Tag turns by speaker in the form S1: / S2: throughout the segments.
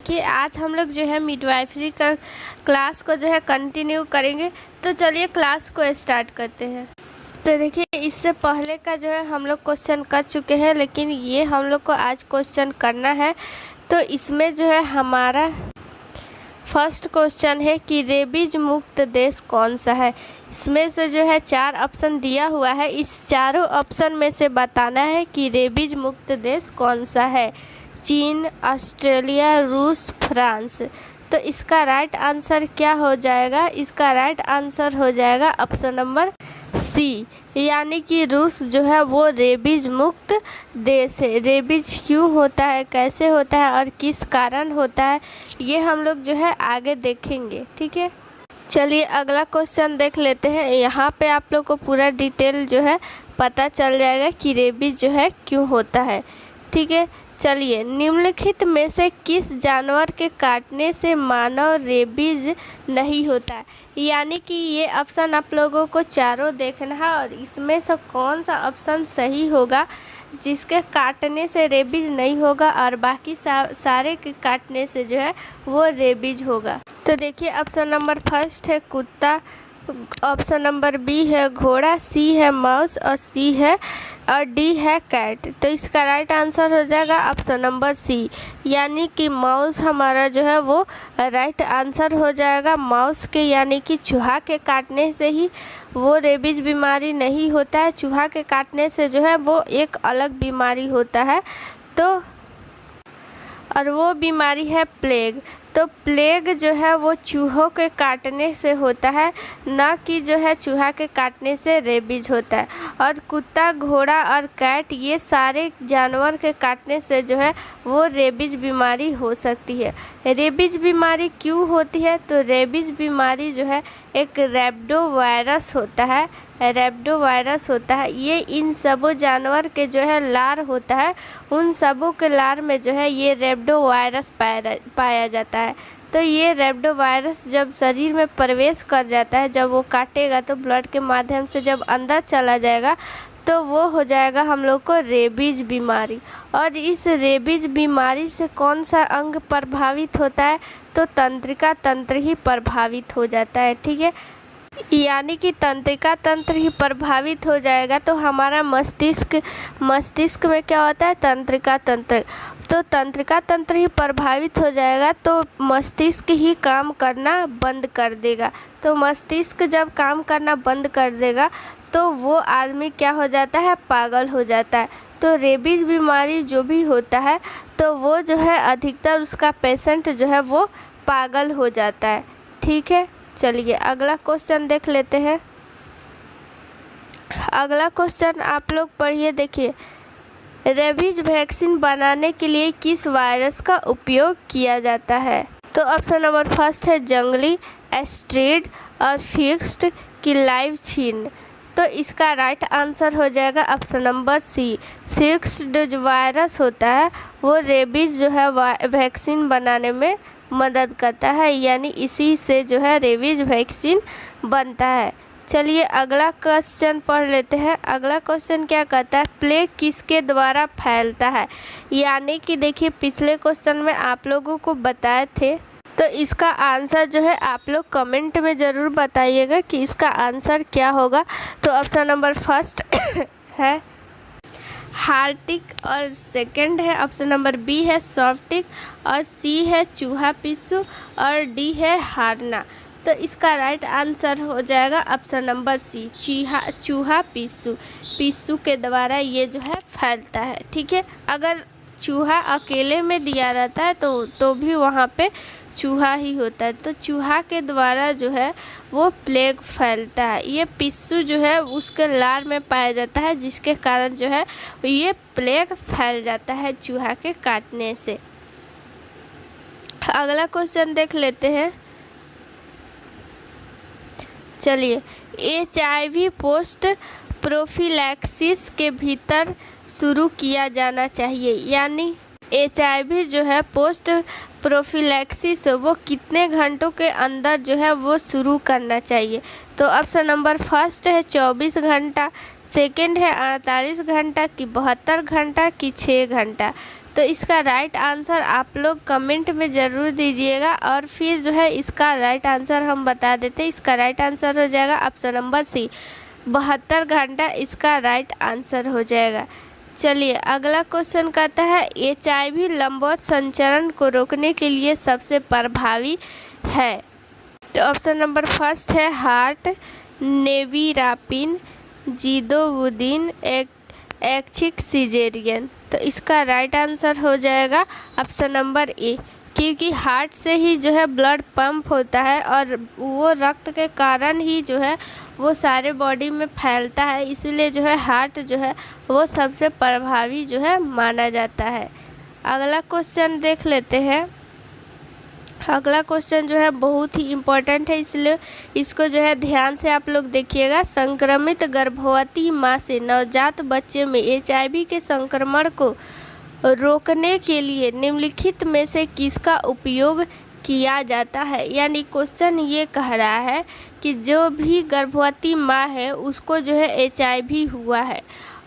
S1: कि आज हम लोग जो है मिडवाइफरी का क्लास को जो है कंटिन्यू करेंगे। तो चलिए क्लास को स्टार्ट करते हैं। तो देखिए, इससे पहले का जो है हम लोग क्वेश्चन कर चुके हैं, लेकिन ये हम लोग को आज क्वेश्चन करना है। तो इसमें जो है हमारा फर्स्ट क्वेश्चन है कि रेबीज मुक्त देश कौन सा है। इसमें से जो है 4 ऑप्शन दिया हुआ है। इस चारों ऑप्शन में से बताना है कि रेबीज मुक्त देश कौन सा है। चीन, ऑस्ट्रेलिया, रूस, फ्रांस। तो इसका राइट आंसर क्या हो जाएगा? इसका राइट आंसर हो जाएगा ऑप्शन नंबर सी, यानी कि रूस जो है वो रेबीज मुक्त देश है। रेबीज क्यों होता है, कैसे होता है और किस कारण होता है, ये हम लोग जो है आगे देखेंगे। ठीक है, चलिए अगला क्वेश्चन देख लेते हैं। यहाँ पे आप लोग को पूरा डिटेल जो है पता चल जाएगा कि रेबीज जो है क्यों होता है। ठीक है, चलिए निम्नलिखित में से किस जानवर के काटने से मानव रेबीज नहीं होता है। यानी कि ये ऑप्शन आप लोगों को चारों देखना है और इसमें से कौन सा ऑप्शन सही होगा जिसके काटने से रेबीज नहीं होगा और बाकी सारे के काटने से जो है वो रेबीज होगा। तो देखिए, ऑप्शन नंबर फर्स्ट है कुत्ता, ऑप्शन नंबर बी है घोड़ा, सी है माउस और डी है कैट। तो इसका राइट आंसर हो जाएगा ऑप्शन नंबर सी, यानी कि माउस हमारा जो है वो राइट आंसर हो जाएगा। माउस के यानी कि चूहा के काटने से ही वो रेबीज बीमारी नहीं होता है। चूहा के काटने से जो है वो एक अलग बीमारी होता है, तो और वो बीमारी है प्लेग। तो प्लेग जो है वो चूहों के काटने से होता है, ना कि जो है चूहा के काटने से रेबीज होता है। और कुत्ता, घोड़ा और कैट ये सारे जानवर के काटने से जो है वो रेबीज बीमारी हो सकती है। रेबीज बीमारी क्यों होती है? तो रेबीज बीमारी जो है एक रैबिडो वायरस होता है। रैबिडो वायरस होता है, ये इन सबों जानवर के जो है लार होता है, उन सबों के लार में जो है ये रैबिडो वायरस पाया जाता है। तो ये रैबिडो वायरस जब शरीर में प्रवेश कर जाता है, जब वो काटेगा तो ब्लड के माध्यम से जब अंदर चला जाएगा तो वो हो जाएगा हम लोग को रेबीज बीमारी। और इस रेबीज बीमारी से कौन सा अंग प्रभावित होता है? तो तंत्रिका तंत्र ही प्रभावित हो जाता है। ठीक है, यानी कि तंत्रिका तंत्र ही प्रभावित हो जाएगा तो हमारा मस्तिष्क में क्या होता है? तंत्रिका तंत्र। तो तंत्रिका तंत्र ही प्रभावित हो जाएगा तो मस्तिष्क ही काम करना बंद कर देगा। तो मस्तिष्क जब काम करना बंद कर देगा तो वो आदमी क्या हो जाता है? पागल हो जाता है। तो रेबीज बीमारी जो भी होता है तो वो जो है अधिकतर उसका पेशेंट जो है वो पागल हो जाता है। ठीक है, चलिए अगला क्वेश्चन देख लेते हैं। अगला क्वेश्चन आप लोग पढ़िए, देखिए। रेबीज वैक्सीन बनाने के लिए किस वायरस का उपयोग किया जाता है? तो ऑप्शन नंबर फर्स्ट है जंगली, एस्ट्रिड और फिक्स्ड की लाइव छीन। तो इसका राइट आंसर हो जाएगा ऑप्शन नंबर सी, फिक्स्ड जो वायरस होता है वो रेबीज जो है वैक्सीन बनाने में मदद करता है, यानी इसी से जो है रेबीज वैक्सीन बनता है। चलिए अगला क्वेश्चन पढ़ लेते हैं। अगला क्वेश्चन क्या कहता है? प्लेग किसके द्वारा फैलता है? यानी कि देखिए, पिछले क्वेश्चन में आप लोगों को बताए थे, तो इसका आंसर जो है आप लोग कमेंट में ज़रूर बताइएगा कि इसका आंसर क्या होगा। तो ऑप्शन नंबर फर्स्ट है हार्टिक और सेकंड है ऑप्शन नंबर बी है सॉफ्टिक और सी है चूहा पिस्सू और डी है हारना। तो इसका राइट आंसर हो जाएगा ऑप्शन नंबर सी, चूहा पिस्सू के द्वारा ये जो है फैलता है। ठीक है, अगर चूहा अकेले में दिया रहता है तो भी वहाँ पे चूहा ही होता है। तो चूहा के द्वारा जो है वो प्लेग फैलता है। ये पिस्सू जो है उसके लार में पाया जाता है, जिसके कारण जो है ये प्लेग फैल जाता है चूहा के काटने से। अगला क्वेश्चन देख लेते हैं। चलिए, HIV पोस्ट प्रोफिलैक्सिस के भीतर शुरू किया जाना चाहिए। यानी HIV जो है पोस्ट प्रोफिलैक्सिस वो कितने घंटों के अंदर जो है वो शुरू करना चाहिए? तो ऑप्शन नंबर फर्स्ट है 24 घंटा, सेकंड है 48 घंटा की 72 घंटा की 6 घंटा। तो इसका राइट आंसर आप लोग कमेंट में ज़रूर दीजिएगा और फिर जो है इसका राइट आंसर हम बता देते हैं। इसका राइट आंसर हो जाएगा ऑप्शन नंबर सी, 72 घंटा इसका राइट आंसर हो जाएगा। चलिए अगला क्वेश्चन कहता है HIV लंबवत संचरण को रोकने के लिए सबसे प्रभावी है। तो ऑप्शन नंबर फर्स्ट है हार्ट, नेविरापिन, जिदोवुदीन, ऐच्छिक सिजेरियन। तो इसका राइट आंसर हो जाएगा ऑप्शन नंबर ए, क्योंकि हार्ट से ही जो है ब्लड पंप होता है और वो रक्त के कारण ही जो है वो सारे बॉडी में फैलता है, इसीलिए जो है हार्ट जो है वो सबसे प्रभावी जो है माना जाता है। अगला क्वेश्चन देख लेते हैं। अगला क्वेश्चन जो है बहुत ही इम्पोर्टेंट है, इसलिए इसको जो है ध्यान से आप लोग देखिएगा। संक्रमित गर्भवती माँ से नवजात बच्चे में HIV के संक्रमण को रोकने के लिए निम्नलिखित में से किसका उपयोग किया जाता है। यानी क्वेश्चन ये कह रहा है कि जो भी गर्भवती माँ है उसको जो है HIV हुआ है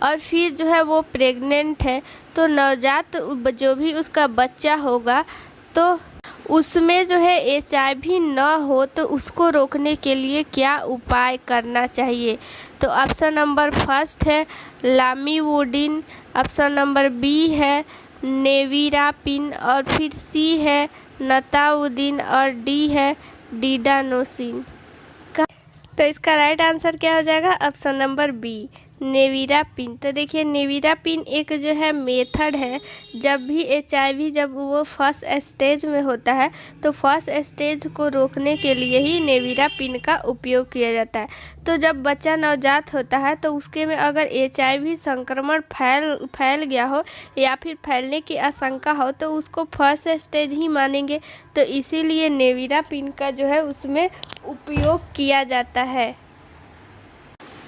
S1: और फिर जो है वो प्रेग्नेंट है, तो नवजात जो भी उसका बच्चा होगा तो उसमें जो है HIV न हो, तो उसको रोकने के लिए क्या उपाय करना चाहिए। तो ऑप्शन नंबर फर्स्ट है लामिवुडिन, ऑप्शन नंबर बी है नेविरापिन और फिर सी है नताउद्दीन और डी है डिडानोसिन। तो इसका राइट आंसर क्या हो जाएगा ऑप्शन नंबर बी, नेविरापिन। तो देखिए नेविरापिन एक जो है मेथड है, जब भी HIV जब वो फर्स्ट स्टेज में होता है तो फर्स्ट स्टेज को रोकने के लिए ही नेविरापिन का उपयोग किया जाता है। तो जब बच्चा नवजात होता है तो उसके में अगर HIV संक्रमण फैल गया हो या फिर फैलने की आशंका हो तो उसको फर्स्ट स्टेज ही मानेंगे, तो इसीलिए नेविरापिन का जो है उसमें उपयोग किया जाता है,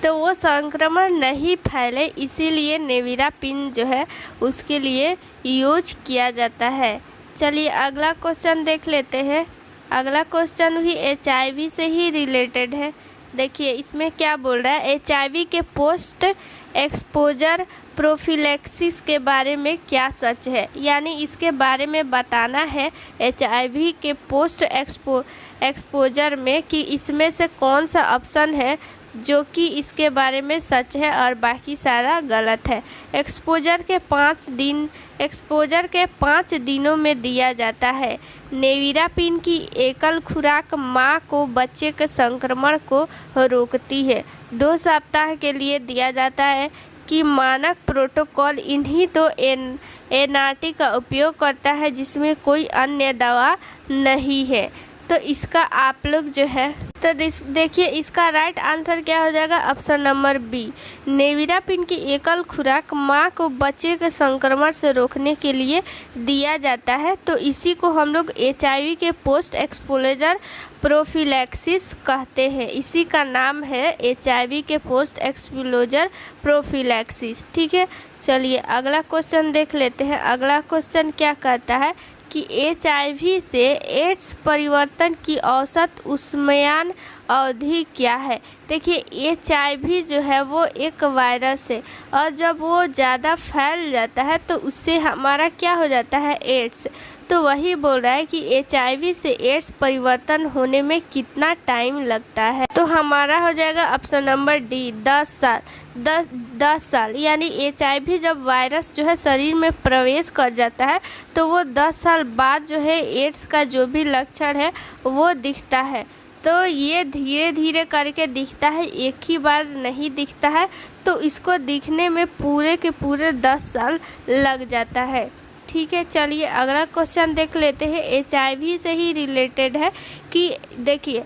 S1: तो वो संक्रमण नहीं फैले इसीलिए नेविरापिन जो है उसके लिए यूज किया जाता है। चलिए अगला क्वेश्चन देख लेते हैं। अगला क्वेश्चन भी HIV से ही रिलेटेड है। देखिए इसमें क्या बोल रहा है, HIV के पोस्ट एक्सपोजर प्रोफिलैक्सिस के बारे में क्या सच है। यानी इसके बारे में बताना है HIV के पोस्ट एक्सपोजर में कि इसमें से कौन सा ऑप्शन है जो कि इसके बारे में सच है और बाकी सारा गलत है। एक्सपोजर के 5 दिनों में दिया जाता है। नेविरापिन की एकल खुराक माँ को बच्चे के संक्रमण को रोकती है। 2 सप्ताह के लिए दिया जाता है कि मानक प्रोटोकॉल इन्हीं 2 एनआरटी का उपयोग करता है जिसमें कोई अन्य दवा नहीं है। तो इसका आप लोग जो है तो देखिए इसका राइट आंसर क्या हो जाएगा ऑप्शन नंबर बी, नेविरापिन की एकल खुराक माँ को बच्चे के संक्रमण से रोकने के लिए दिया जाता है। तो इसी को हम लोग HIV के पोस्ट एक्सपोजर प्रोफिलैक्सिस कहते हैं। इसी का नाम है HIV के पोस्ट एक्सपोजर प्रोफिलैक्सिस। ठीक है, चलिए अगला क्वेश्चन देख लेते हैं। अगला क्वेश्चन क्या कहता है कि HIV से एड्स परिवर्तन की औसत उष्मायन अवधि क्या है। देखिए HIV जो है वो एक वायरस है और जब वो ज़्यादा फैल जाता है तो उससे हमारा क्या हो जाता है एड्स। तो वही बोल रहा है कि HIV से एड्स परिवर्तन होने में कितना टाइम लगता है। तो हमारा हो जाएगा ऑप्शन नंबर डी 10 साल। 10 साल यानी HIV जब वायरस जो है शरीर में प्रवेश कर जाता है तो वो 10 साल बाद जो है एड्स का जो भी लक्षण है वो दिखता है। तो ये धीरे धीरे करके दिखता है, एक ही बार नहीं दिखता है, तो इसको दिखने में पूरे के पूरे 10 साल लग जाता है। ठीक है, चलिए अगला क्वेश्चन देख लेते हैं। HIV से ही रिलेटेड है कि देखिए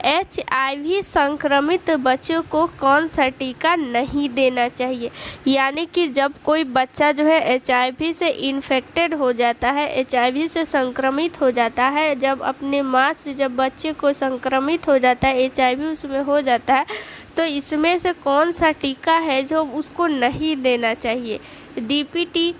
S1: HIV संक्रमित बच्चों को कौन सा टीका नहीं देना चाहिए। यानी कि जब कोई बच्चा जो है HIV से इन्फेक्टेड हो जाता है, HIV से संक्रमित हो जाता है, जब अपने माँ से जब बच्चे को संक्रमित हो जाता है, HIV उसमें हो जाता है, तो इसमें से कौन सा टीका है जो उसको नहीं देना चाहिए। DPT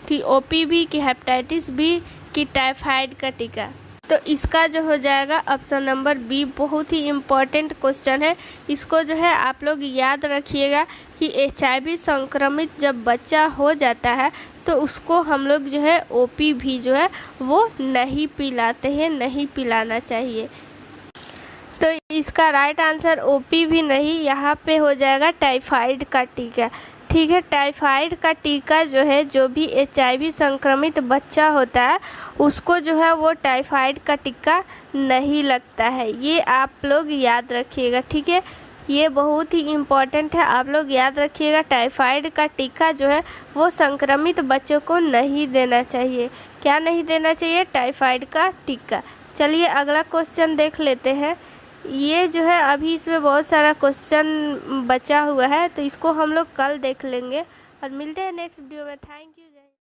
S1: की OPV की हेपेटाइटिस B की टाइफाइड का टीका। तो इसका जो हो जाएगा ऑप्शन नंबर बी, बहुत ही इम्पॉर्टेंट क्वेश्चन है। इसको जो है आप लोग याद रखिएगा कि HIV संक्रमित जब बच्चा हो जाता है तो उसको हम लोग जो है OP भी जो है वो नहीं पिलाते हैं, नहीं पिलाना चाहिए। तो इसका राइट आंसर OP भी नहीं, यहाँ पे हो जाएगा टाइफाइड का टीका। ठीक है, टाइफाइड का टीका जो है, जो भी HIV संक्रमित बच्चा होता है उसको जो है वो टाइफाइड का टीका नहीं लगता है, ये आप लोग याद रखिएगा। ठीक है, ये बहुत ही इम्पॉर्टेंट है, आप लोग याद रखिएगा। टाइफाइड का टीका जो है वो संक्रमित बच्चों को नहीं देना चाहिए। क्या नहीं देना चाहिए? टाइफाइड का टीका। चलिए अगला क्वेश्चन देख लेते हैं। ये जो है अभी इसमें बहुत सारा क्वेश्चन बचा हुआ है, तो इसको हम लोग कल देख लेंगे और मिलते हैं नेक्स्ट वीडियो में। Thank you.